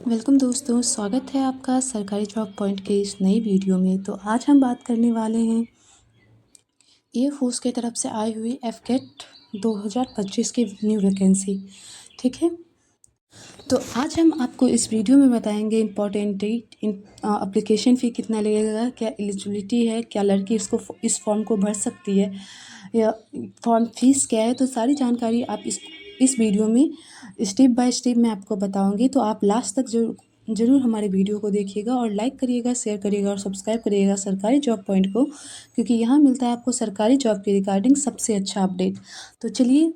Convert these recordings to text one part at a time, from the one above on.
Welcome दोस्तों, स्वागत है आपका सरकारी जॉब पॉइंट के इस नई वीडियो में। तो आज हम बात करने वाले हैं एयरफोर्स की तरफ से आई हुई एफकेट 2025 की न्यू वैकेंसी। ठीक है, तो आज हम आपको इस वीडियो में बताएंगे इम्पॉर्टेंट डेट, एप्लीकेशन फ़ी कितना लगेगा, क्या एलिजिबिलिटी है, क्या लड़की इस फॉर्म को भर सकती है, या फॉर्म फीस क्या है। तो सारी जानकारी आप इस वीडियो में स्टेप बाय स्टेप मैं आपको बताऊंगी। तो आप लास्ट तक ज़रूर हमारे वीडियो को देखिएगा और लाइक करिएगा, शेयर करिएगा और सब्सक्राइब करिएगा सरकारी जॉब पॉइंट को, क्योंकि यहाँ मिलता है आपको सरकारी जॉब के रिगार्डिंग सबसे अच्छा अपडेट। तो चलिए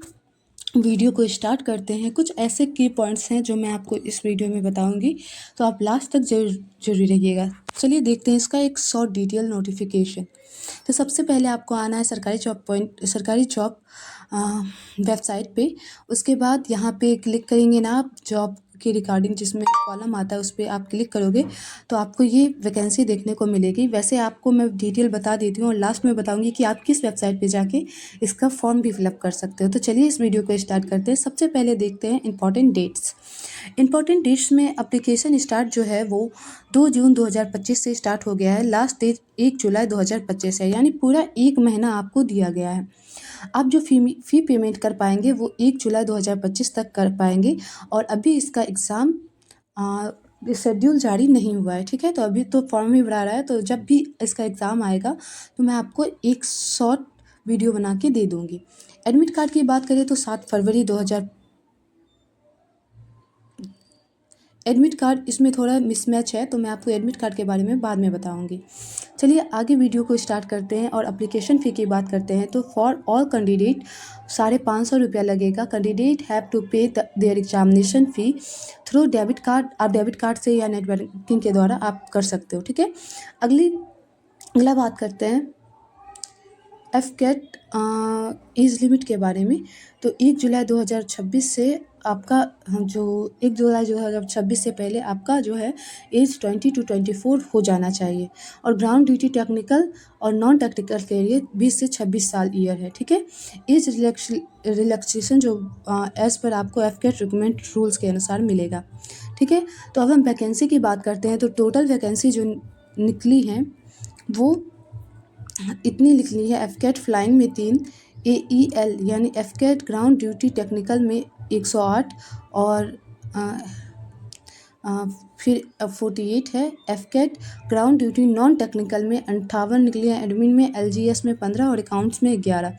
वीडियो को स्टार्ट करते हैं। कुछ ऐसे की पॉइंट्स हैं जो मैं आपको इस वीडियो में बताऊंगी, तो आप लास्ट तक जरूर रहिएगा। चलिए देखते हैं इसका एक शॉर्ट डिटेल नोटिफिकेशन। तो सबसे पहले आपको आना है सरकारी जॉब वेबसाइट पे। उसके बाद यहाँ पे क्लिक करेंगे ना आप, जॉब के रिगार्डिंग जिसमें कॉलम आता है उस पर आप क्लिक करोगे तो आपको ये वैकेंसी देखने को मिलेगी। वैसे आपको मैं डिटेल बता देती हूँ और लास्ट में बताऊँगी कि आप किस वेबसाइट पे जाके इसका फॉर्म भी फिलअप कर सकते हो। तो चलिए इस वीडियो को स्टार्ट करते हैं। सबसे पहले देखते हैं इंपॉर्टेंट डेट्स में एप्लीकेशन स्टार्ट जो है वो 2 जून 2025 से स्टार्ट हो गया है। लास्ट डेट 1 जुलाई 2025 है, यानी पूरा 1 महीना आपको दिया गया है। आप जो फ़ी पेमेंट कर पाएंगे वो 1 जुलाई 2025 तक कर पाएंगे। और अभी इसका एग्ज़ाम शेड्यूल जारी नहीं हुआ है, ठीक है। तो अभी तो फॉर्म ही भरा रहा है, तो जब भी इसका एग्ज़ाम आएगा तो मैं आपको एक शॉर्ट वीडियो बना के दे दूँगी। एडमिट कार्ड की बात करें तो 7 फरवरी 2000 एडमिट कार्ड इसमें थोड़ा मिसमैच है, तो मैं आपको एडमिट कार्ड के बारे में बाद में बताऊंगी। चलिए आगे वीडियो को स्टार्ट करते हैं और एप्लीकेशन फ़ी की बात करते हैं। तो फॉर ऑल कैंडिडेट 550 रुपया लगेगा। Candidate have to pay their examination fee through debit card. आप डेबिट कार्ड से या नेट बैंकिंग के द्वारा आप कर सकते हो, ठीक है। अगला बात करते हैं एफकेट एज लिमिट के बारे में। तो 1 जुलाई 2026 से आपका जो 1 जुलाई 2026 से पहले आपका जो है एज 20 to 24 हो जाना चाहिए। और ग्राउंड ड्यूटी टेक्निकल और नॉन टेक्निकल के लिए 20 से 26 साल ईयर है, ठीक है। एज रिलैक्सेशन जो एज़ पर आपको एफकेट रिक्रूटमेंट रूल्स के अनुसार मिलेगा, ठीक है। तो अब हम वैकेंसी की बात करते हैं। तो टोटल वैकेंसी जो निकली है वो इतनी लिख ली है। एफकेट फ्लाइंग में 3, AEL यानी एफकेट ग्राउंड ड्यूटी टेक्निकल में 108 और फिर 48 है। एफकेट ग्राउंड ड्यूटी नॉन टेक्निकल में 58 निकली है। एडमिन में LGS में 15 और अकाउंट्स में 11।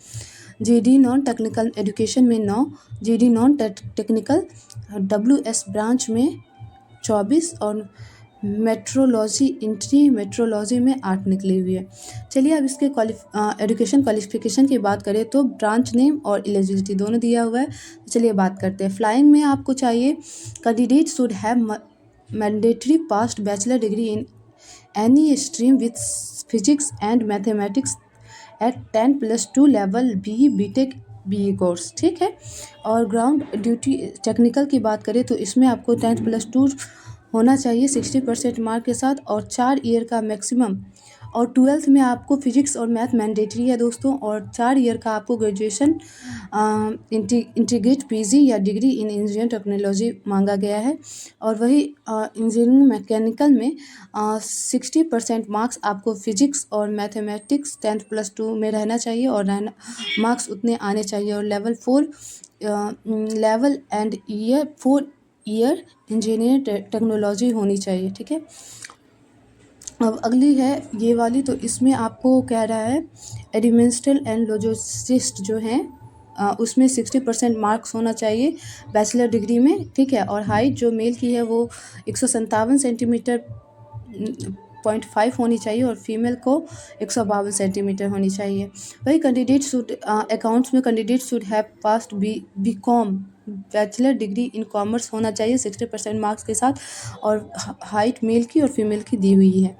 GD नॉन टेक्निकल एजुकेशन में 9, GD non technical WS branch में 24 और मेट्रोलॉजी में 8 निकली हुई है। चलिए अब इसके एजुकेशन क्वालिफिकेशन की बात करें तो ब्रांच नेम और एलिजिबिलिटी दोनों दिया हुआ है। चलिए बात करते हैं। फ्लाइंग में आपको चाहिए candidate should have mandatory past bachelor degree in any stream with physics and mathematics eight 10+2 level BTech BE course, ठीक है। और ग्राउंड ड्यूटी टेक्निकल की बात करें तो इसमें आपको 10+2 होना चाहिए 60% मार्क के साथ और 4 ईयर का मैक्सिमम। और 12th में आपको फिजिक्स और मैथ मैंडेटरी है दोस्तों। और 4 ईयर का आपको ग्रेजुएशन इंटीग्रेट PG या डिग्री इन इंजीनियरिंग टेक्नोलॉजी मांगा गया है। और वही इंजीनियरिंग मैकेनिकल में 60% मार्क्स आपको फिजिक्स और मैथमेटिक्स 10+2 में रहना चाहिए और मार्क्स उतने आने चाहिए। और लेवल 4 ईयर इंजीनियरिंग टेक्नोलॉजी होनी चाहिए, ठीक है। अब अगली है ये वाली, तो इसमें आपको कह रहा है एडमिनिस्ट्रेटिव एंड लॉजिस्टिक्स जो हैं उसमें 60% मार्क्स होना चाहिए बैचलर डिग्री में, ठीक है। और हाइट जो मेल की है वो 157 सेंटीमीटर 0.5 होनी चाहिए और फीमेल को 152 सेंटीमीटर होनी चाहिए। वही कैंडिडेट शुड अकाउंट्स में candidate should have passed BCom bachelor degree in commerce होना चाहिए 60% मार्क्स के साथ। और हाइट मेल की और फीमेल की दी हुई है।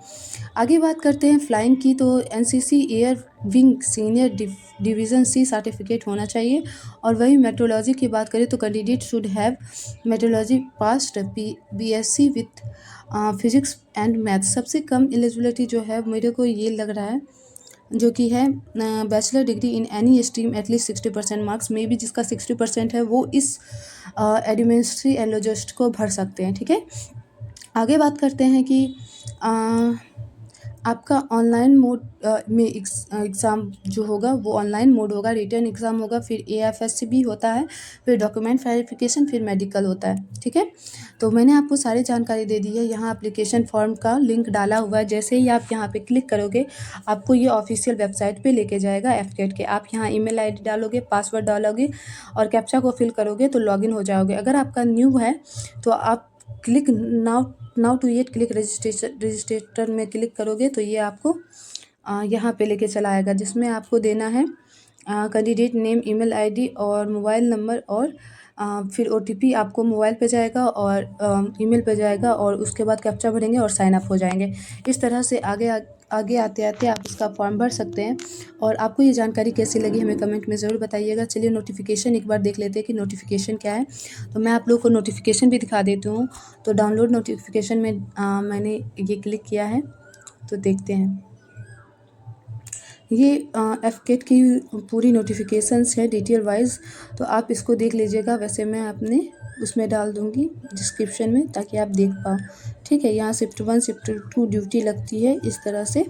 आगे बात करते हैं फ्लाइंग की। तो NCC air wing senior division C certificate होना चाहिए। और वही मेट्रोलॉजी की बात करें तो candidate should have metrology past BSc with physics and math. सबसे कम एलिजिबिलिटी जो है मेरे को ये लग रहा है जो कि है bachelor degree in any stream at least 60% marks में भी, जिसका 60% है वो इस एडमिनिस्ट्री एंड लॉजिस्टिक्स को भर सकते हैं, ठीक है। आगे बात करते हैं कि आपका ऑनलाइन मोड में एग्ज़ाम जो होगा वो ऑनलाइन मोड होगा, रिटन एग्ज़ाम होगा, फिर एएफएससी भी होता है, फिर डॉक्यूमेंट वेरिफिकेशन, फिर मेडिकल होता है, ठीक है। तो मैंने आपको सारी जानकारी दे दी है। यहाँ एप्लीकेशन फॉर्म का लिंक डाला हुआ है। जैसे ही आप यहाँ पे क्लिक करोगे आपको ये ऑफिशियल वेबसाइट पे लेके जाएगा एफकेट के। आप यहाँ ईमेल आईडी डालोगे, पासवर्ड डालोगे और कैप्चा को फिल करोगे तो लॉगिन हो जाओगे। अगर आपका न्यू है तो आप click now to yet click रजिस्ट्रेटर में क्लिक करोगे तो ये आपको यहाँ पे लेके चला आएगा, जिसमें आपको देना है कैंडिडेट नेम, ईमेल आईडी और मोबाइल नंबर और फिर ओटीपी आपको मोबाइल पे जाएगा और ईमेल पे जाएगा और उसके बाद कैप्चा भरेंगे और साइन अप हो जाएंगे। इस तरह से आगे आते आते आप इसका फॉर्म भर सकते हैं। और आपको ये जानकारी कैसी लगी हमें कमेंट में ज़रूर बताइएगा। चलिए नोटिफिकेशन एक बार देख लेते हैं कि नोटिफिकेशन क्या है। तो मैं आप लोग को नोटिफिकेशन भी दिखा देती हूँ। तो डाउनलोड नोटिफिकेशन में मैंने ये क्लिक किया है, तो देखते हैं। ये एफकेट की पूरी नोटिफिकेशंस है डिटेल वाइज, तो आप इसको देख लीजिएगा। वैसे मैं अपने उसमें डाल दूँगी डिस्क्रिप्शन में ताकि आप देख पाओ, ठीक है। यहाँ शिफ्ट 1 शिफ्ट 2 ड्यूटी लगती है इस तरह से,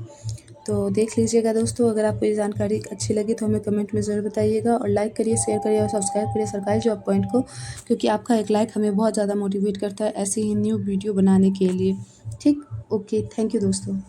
तो देख लीजिएगा दोस्तों। अगर आपको ये जानकारी अच्छी लगी तो हमें कमेंट में ज़रूर बताइएगा और लाइक करिए, शेयर करिए और सब्सक्राइब करिए सरकारी जॉब पॉइंट को, क्योंकि आपका एक लाइक हमें बहुत ज़्यादा मोटिवेट करता है ऐसे ही न्यू वीडियो बनाने के लिए, ठीक। ओके, थैंक यू दोस्तों।